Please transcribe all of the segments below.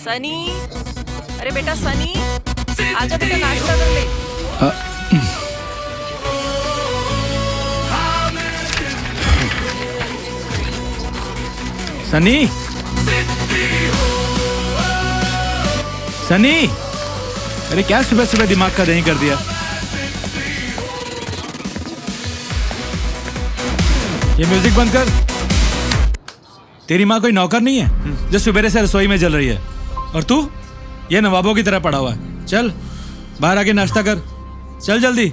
सनी, अरे बेटा सनी, आजा बेटा नाश्ता कर ले। सनी, सनी, अरे क्या सुबह सुबह दिमाग का दही कर दिया। ये म्यूजिक बंद कर। तेरी माँ कोई नौकर नहीं है जो सुबह से रसोई में जल रही है, और तू ये नवाबों की तरह पड़ा हुआ है। चल बाहर आके नाश्ता कर, चल जल्दी।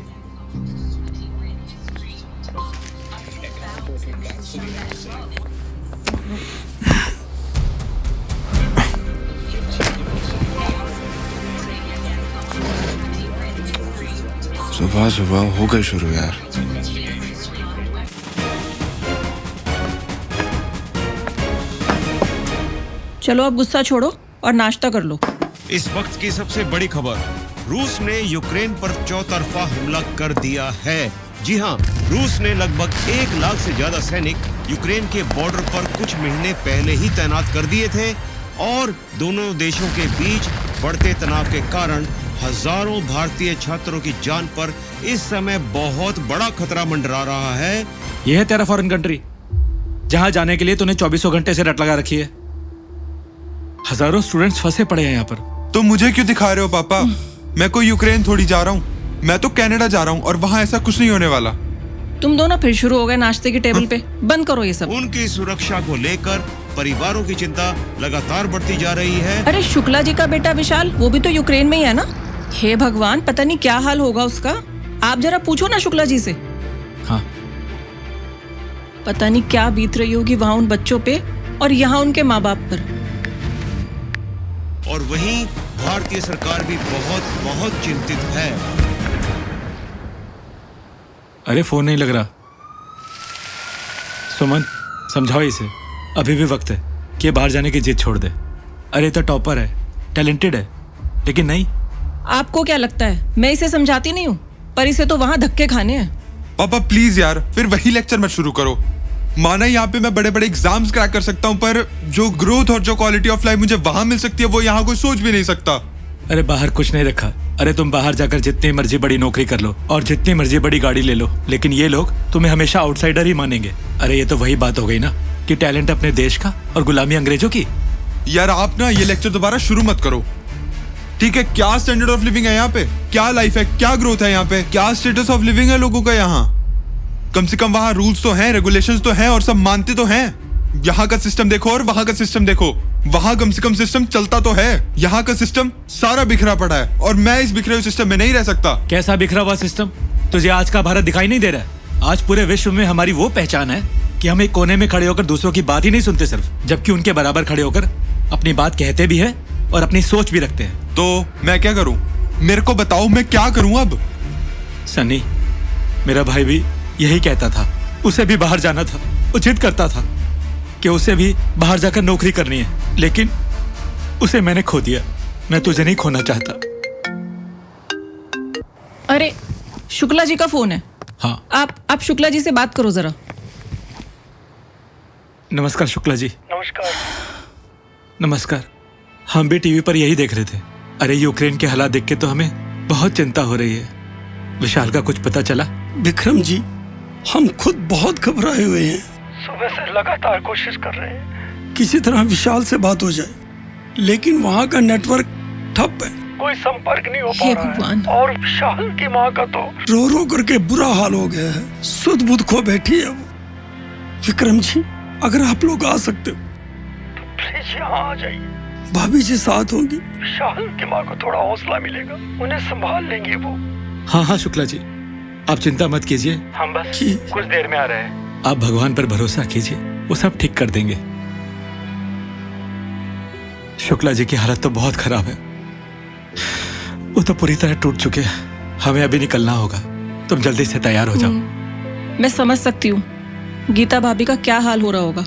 सुबह सुबह हो गए शुरू यार। चलो अब गुस्सा छोड़ो और नाश्ता कर लो। इस वक्त की सबसे बड़ी खबर, रूस ने यूक्रेन पर चौतरफा हमला कर दिया है। जी हां, रूस ने लगभग 1 लाख से ज्यादा सैनिक यूक्रेन के बॉर्डर पर कुछ महीने पहले ही तैनात कर दिए थे, और दोनों देशों के बीच बढ़ते तनाव के कारण हजारों भारतीय छात्रों की जान पर इस समय बहुत बड़ा खतरा मंडरा रहा है। यह है तेरा फॉरेन कंट्री जहां जाने के लिए तूने 24 घंटे से रट लगा रखी है। हजारों स्टूडेंट्स फंसे पड़े हैं यहाँ पर। तो मुझे क्यों दिखा रहे हो पापा? मैं कोई यूक्रेन थोड़ी जा रहा हूँ, मैं तो कनाडा जा रहा हूँ, और वहाँ ऐसा कुछ नहीं होने वाला। तुम दोनों फिर शुरू हो गए नाश्ते की टेबल पे। बंद करो ये सब। उनकी सुरक्षा को लेकर परिवारों की चिंता लगातार बढ़ती जा रही है। अरे शुक्ला जी का बेटा विशाल, वो भी तो यूक्रेन में ही है ना। हे भगवान, पता नहीं क्या हाल होगा उसका। आप जरा पूछो ना शुक्ला जी से। हाँ, पता नहीं क्या बीत रही होगी वहाँ उन बच्चों पे और यहाँ उनके माँ बाप पर। और वहीं भारतीय सरकार भी बहुत बहुत चिंतित है। अरे फोन नहीं लग रहा। सुमन, समझाओ इसे, अभी भी वक्त है कि ये बाहर जाने की जिद छोड़ दे। अरे तो टॉपर है, टैलेंटेड है, लेकिन नहीं। आपको क्या लगता है मैं इसे समझाती नहीं हूँ? पर इसे तो वहाँ धक्के खाने हैं। पापा प्लीज यार, फिर वही लेक्चर मत शुरू करो। माना यहाँ पे मैं बड़े बड़े एग्जाम्स क्रैक कर सकता हूँ, पर जो ग्रोथ और जो क्वालिटी ऑफ लाइफ मुझे वहां मिल सकती है वो यहाँ कोई सोच भी नहीं सकता। अरे बाहर कुछ नहीं रखा। अरे तुम बाहर जाकर जितनी मर्जी बड़ी नौकरी कर लो और जितनी मर्जी बड़ी गाड़ी ले लो, लेकिन ये लोग तुम्हें हमेशा आउटसाइडर ही मानेंगे। अरे ये तो वही बात हो गई ना कि टैलेंट अपने देश का और गुलामी अंग्रेजों की। यार आप ना ये लेक्चर दोबारा शुरू मत करो, ठीक है? क्या स्टैंडर्ड ऑफ लिविंग है यहाँ पे, क्या लाइफ है, क्या ग्रोथ है यहाँ पे, क्या स्टेटस ऑफ लिविंग है लोगों का यहाँ? कम से कम वहाँ रूल्स तो हैं, रेगुलेशंस तो हैं, और सब मानते तो हैं। यहाँ का सिस्टम देखो और वहाँ का सिस्टम देखो, वहाँ कम से कम सिस्टम चलता तो है। यहाँ का सिस्टम सारा बिखरा पड़ा है, और मैं इस बिखरे हुए सिस्टम में नहीं रह सकता। कैसा बिखरा हुआ सिस्टम? तुझे आज का भारत दिखाई नहीं दे रहा है? आज पूरे विश्व में हमारी वो पहचान है कि हम एक कोने में खड़े होकर दूसरों की बात ही नहीं सुनते सिर्फ, जबकि उनके बराबर खड़े होकर अपनी बात कहते भी है और अपनी सोच भी रखते हैं। तो मैं क्या करूं? मेरे को बताओ, मैं क्या करूं अब? सनी, मेरा भाई भी यही कहता था। उसे भी बाहर जाना था। वो जिद करता था कि उसे भी बाहर जाकर नौकरी करनी है, लेकिन उसे मैंने खो दिया। मैं तुझे नहीं खोना चाहता। अरे शुक्ला जी का फोन है। हाँ, आप शुक्ला जी से बात करो जरा। नमस्कार शुक्ला जी। नमस्कार। नमस्कार। हम भी टीवी पर यही देख रहे थे। अरे यूक्रेन के हालात देख के तो हमें बहुत चिंता हो रही है। विशाल का कुछ पता चला? विक्रम जी, हम खुद बहुत घबराए हुए हैं। सुबह से लगातार कोशिश कर रहे हैं किसी तरह विशाल से बात हो जाए, लेकिन वहाँ का नेटवर्क ठप है, कोई संपर्क नहीं हो पा रहा है। और विशाल की माँ का तो रो रो करके बुरा हाल हो गया है, सुध बुध खो बैठी है वो। विक्रम जी, अगर आप लोग आ सकते हो तो प्लीज यहाँ आ जाइए। भाभी जी साथ होंगी, विशाल की माँ को थोड़ा हौसला मिलेगा, उन्हें संभाल लेंगे वो। हाँ हाँ शुक्ला जी, आप चिंता मत कीजिए, हम बस कुछ देर में आ रहे हैं। आप भगवान पर भरोसा कीजिए, वो सब ठीक कर देंगे। शुक्ला जी की हालत तो बहुत खराब है, वो तो पूरी तरह टूट चुके हैं। हमें अभी निकलना होगा, तुम जल्दी से तैयार हो जाओ। मैं समझ सकती हूँ गीता भाभी का क्या हाल हो रहा होगा।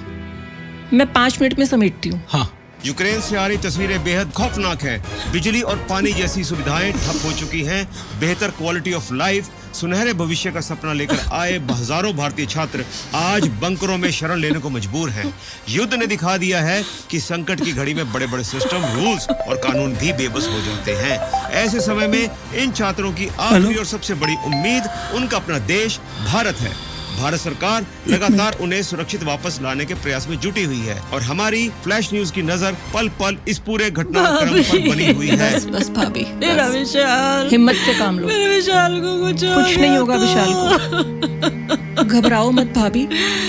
मैं 5 मिनट में समेटती हूँ। हाँ। यूक्रेन से आ रही तस्वीरें बेहद खौफनाक हैं। बिजली और पानी जैसी सुविधाएं ठप हो चुकी हैं। बेहतर क्वालिटी ऑफ लाइफ सुनहरे भविष्य का सपना लेकर आए हजारों भारतीय छात्र आज बंकरों में शरण लेने को मजबूर हैं। युद्ध ने दिखा दिया है कि संकट की घड़ी में बड़े बड़े सिस्टम, रूल्स और कानून भी बेबस हो जाते हैं। ऐसे समय में इन छात्रों की आखिरी और सबसे बड़ी उम्मीद उनका अपना देश भारत है। भारत सरकार लगातार उन्हें सुरक्षित वापस लाने के प्रयास में जुटी हुई है और हमारी फ्लैश न्यूज की नजर पल पल इस पूरे घटनाक्रम पर बनी हुई है। बस भाभी, मेरा विशाल, हिम्मत से काम लो। मेरे विशाल को कुछ नहीं होगा विशाल को। घबराओ मत भाभी,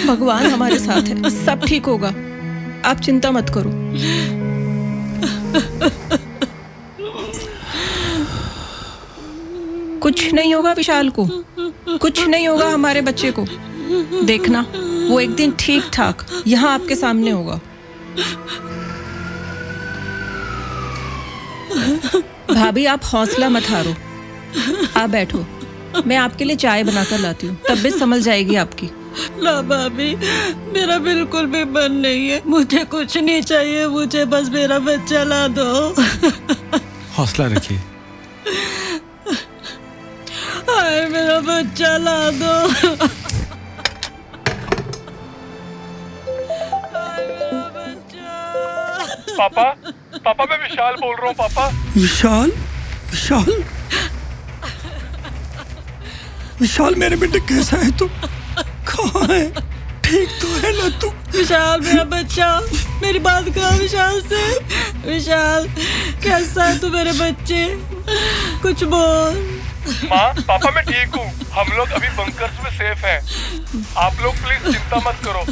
भगवान हमारे साथ है, सब ठीक होगा। आप चिंता मत करो। कुछ नहीं होगा विशाल को, कुछ नहीं होगा हमारे बच्चे को। देखना, वो एक दिन ठीक ठाक यहाँ आपके सामने होगा। भाभी आप हौसला मत हारो, आप बैठो, मैं आपके लिए चाय बनाकर लाती हूँ, तबीयत संभल जाएगी आपकी। ना भाभी, मेरा बिल्कुल भी मन नहीं है, मुझे कुछ नहीं चाहिए, मुझे बस मेरा बच्चा ला दो। हौसला रखिए। हाय मेरा बच्चा ला दो। हाय मेरा बच्चा। पापा मैं विशाल बोल रहा हूँ पापा। विशाल, विशाल, विशाल मेरे बेटे कैसा है तू? कहाँ है? ठीक तो है ना तू? विशाल मेरा बच्चा, मेरी बात कर विशाल से। विशाल कैसा है तू मेरे बच्चे? कुछ बोल। माँ पापा मैं ठीक हूँ, हम लोग अभी बंकर्स में सेफ हैं। आप लोग प्लीज चिंता मत करो।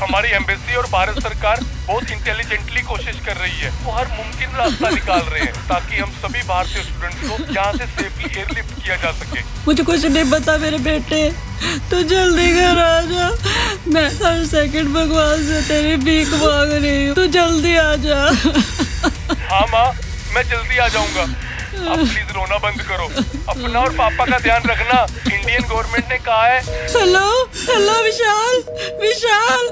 हमारी एम्बेसी और भारत सरकार बहुत इंटेलिजेंटली कोशिश कर रही है। वो हर मुमकिन रास्ता निकाल रहे हैं ताकि हम सभी भारतीय स्टूडेंट्स को यहाँ से सेफली एयरलिफ्ट किया जा सके। मुझे कुछ नहीं पता मेरे बेटे, तू जल्दी घर आ जा। मैं हर सेकंड भगवान से तेरी भीख मांग रही हूँ, तू जल्दी आ जा। हाँ माँ, मैं जल्दी आ जाऊंगा। आप प्लीज रोना बंद करो, अपना और पापा का ध्यान रखना। इंडियन गवर्नमेंट ने कहा है। हेलो हेलो विशाल, विशाल।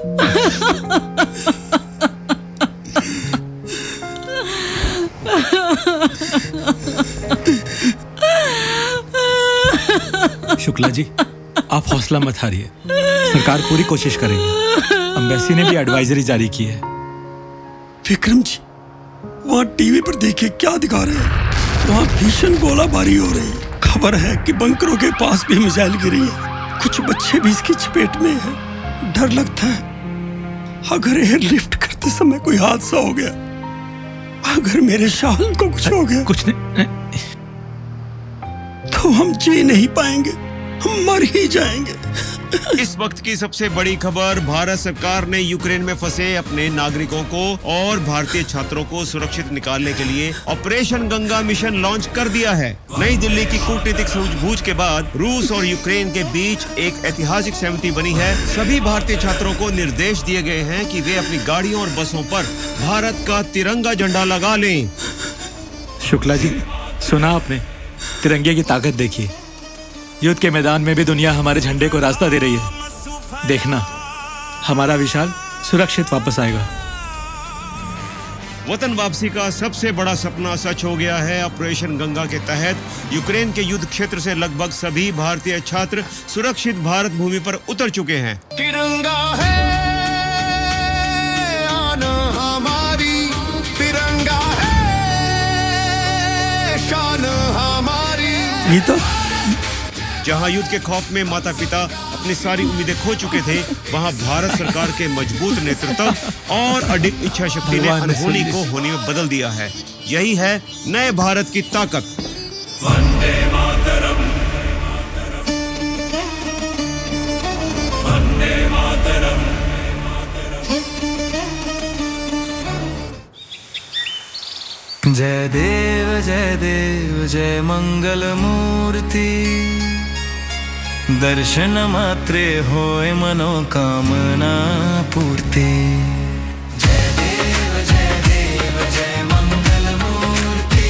शुक्ला जी, आप हौसला मत हारिए, सरकार पूरी कोशिश करेगी। एम्बेसी ने भी एडवाइजरी जारी की है। विक्रम जी, वहाँ टीवी पर देखिए क्या दिखा रहे हैं। वहाँ भीषण गोलाबारी हो रही है। खबर है कि बंकरों के पास भी मिसाइल गिरी है। कुछ बच्चे भी इसकी चपेट में हैं। डर लगता है अगर एयरलिफ्ट करते समय कोई हादसा हो गया, अगर मेरे शान को कुछ हो गया, कुछ नहीं, तो हम जी नहीं पाएंगे, हम मर ही जाएंगे। इस वक्त की सबसे बड़ी खबर, भारत सरकार ने यूक्रेन में फंसे अपने नागरिकों को और भारतीय छात्रों को सुरक्षित निकालने के लिए ऑपरेशन गंगा मिशन लॉन्च कर दिया है। नई दिल्ली की कूटनीतिक सूझबूझ के बाद रूस और यूक्रेन के बीच एक ऐतिहासिक सहमति बनी है। सभी भारतीय छात्रों को निर्देश दिए गए हैं कि वे अपनी गाड़ियों और बसों पर भारत का तिरंगा झंडा लगा लें। शुक्ला जी, सुना आपने? तिरंगे की ताकत देखिए। युद्ध के मैदान में भी दुनिया हमारे झंडे को रास्ता दे रही है। देखना, हमारा विशाल सुरक्षित वापस आएगा। वतन वापसी का सबसे बड़ा सपना सच हो गया है। ऑपरेशन गंगा के तहत यूक्रेन के युद्ध क्षेत्र से लगभग सभी भारतीय छात्र सुरक्षित भारत भूमि पर उतर चुके हैं। तिरंगा है आन हमारी, तिरंगा है शान हमारी। गीता, जहां युद्ध के खौफ में माता पिता अपनी सारी उम्मीदें खो चुके थे, वहां भारत सरकार के मजबूत नेतृत्व और अडिग इच्छा शक्ति ने अनहोनी को होनी में बदल दिया है। यही है नए भारत की ताकत। वंदे मातरम, वंदे मातरम। जय देव जय मंगल मूर्ति, दर्शन मात्रे होय मनोकामना पूर्ति। जय देव जय मंगल मूर्ति।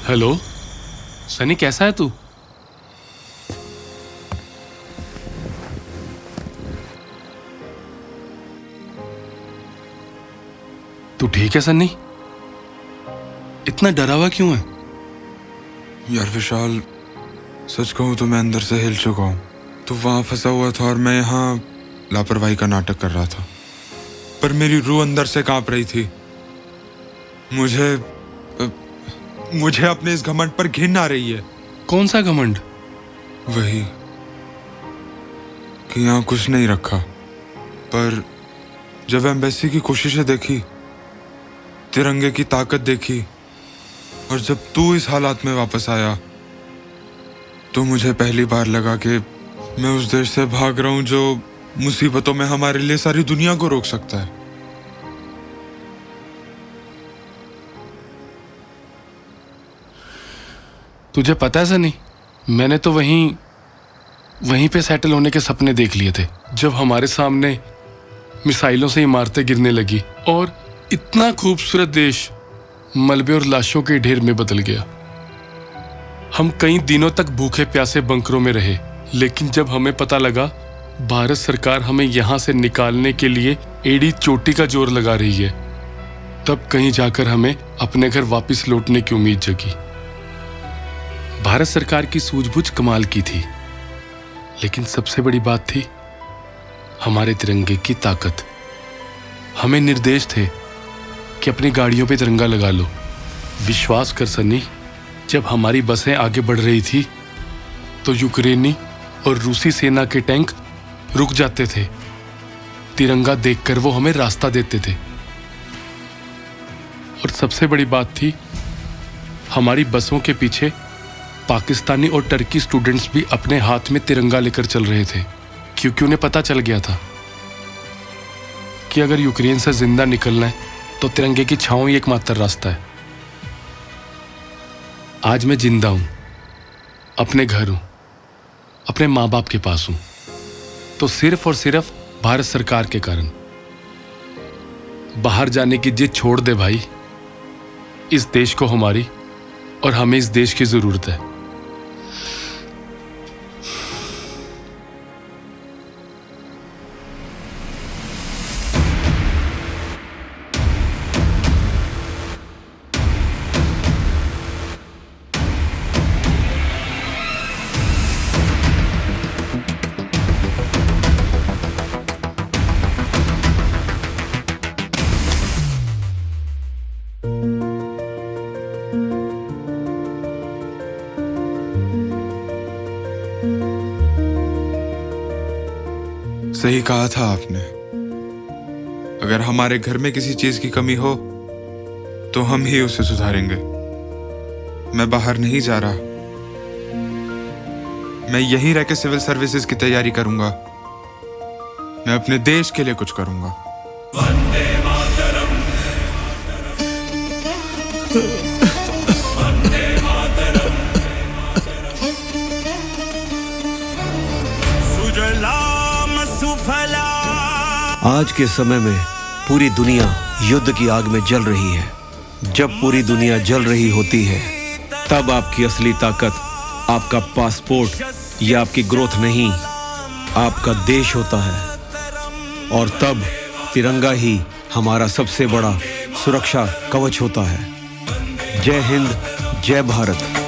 हेलो सनी, कैसा है तू? तू ठीक है सन्नी? इतना डरा हुआ क्यों है? यार विशाल, सच कहूं तो मैं अंदर से हिल चुका हूं। तू वहां फंसा हुआ था और मैं यहाँ लापरवाही का नाटक कर रहा था, पर मेरी रूह अंदर से कांप रही थी। मुझे अपने इस घमंड पर घिन आ रही है। कौन सा घमंड? वही कि यहाँ कुछ नहीं रखा, पर जब एम्बेसी की कोशिशें देखी, तिरंगे की ताकत देखी, और जब तू इस हालात में वापस आया, तो मुझे पहली बार लगा कि मैं उस देश से भाग रहा हूं जो मुसीबतों में हमारे लिए सारी दुनिया को रोक सकता है। तुझे पता है सनी, मैंने तो वहीं पे सेटल होने के सपने देख लिए थे जब हमारे सामने मिसाइलों से इमारतें गिरने लगी और इतना खूबसूरत देश मलबे और लाशों के ढेर में बदल गया। हम कई दिनों तक भूखे प्यासे बंकरों में रहे, लेकिन जब हमें पता लगा भारत सरकार हमें यहां से निकालने के लिए एड़ी चोटी का जोर लगा रही है, तब कहीं जाकर हमें अपने घर वापस लौटने की उम्मीद जगी। भारत सरकार की सूझबूझ कमाल की थी, लेकिन सबसे बड़ी बात थी हमारे तिरंगे की ताकत। हमें निर्देश थे कि अपनी गाड़ियों पे तिरंगा लगा लो। विश्वास कर सनी, जब हमारी बसें आगे बढ़ रही थी तो यूक्रेनी और रूसी सेना के टैंक रुक जाते थे। तिरंगा देखकर वो हमें रास्ता देते थे। और सबसे बड़ी बात थी, हमारी बसों के पीछे पाकिस्तानी और टर्की स्टूडेंट्स भी अपने हाथ में तिरंगा लेकर चल रहे थे, क्योंकि उन्हें पता चल गया था कि अगर यूक्रेन से जिंदा निकलना है तो तिरंगे की छांव ही एकमात्र रास्ता है। आज मैं जिंदा हूं, अपने घर हूं, अपने माँ बाप के पास हूं, तो सिर्फ और सिर्फ भारत सरकार के कारण। बाहर जाने की जिद छोड़ दे भाई। इस देश को हमारी और हमें इस देश की जरूरत है। सही कहा था आपने। अगर हमारे घर में किसी चीज की कमी हो तो हम ही उसे सुधारेंगे। मैं बाहर नहीं जा रहा, मैं यहीं रह के सिविल सर्विसेज की तैयारी करूंगा। मैं अपने देश के लिए कुछ करूंगा। आज के समय में पूरी दुनिया युद्ध की आग में जल रही है। जब पूरी दुनिया जल रही होती है, तब आपकी असली ताकत आपका पासपोर्ट या आपकी ग्रोथ नहीं, आपका देश होता है। और तब तिरंगा ही हमारा सबसे बड़ा सुरक्षा कवच होता है। जय हिंद, जय भारत।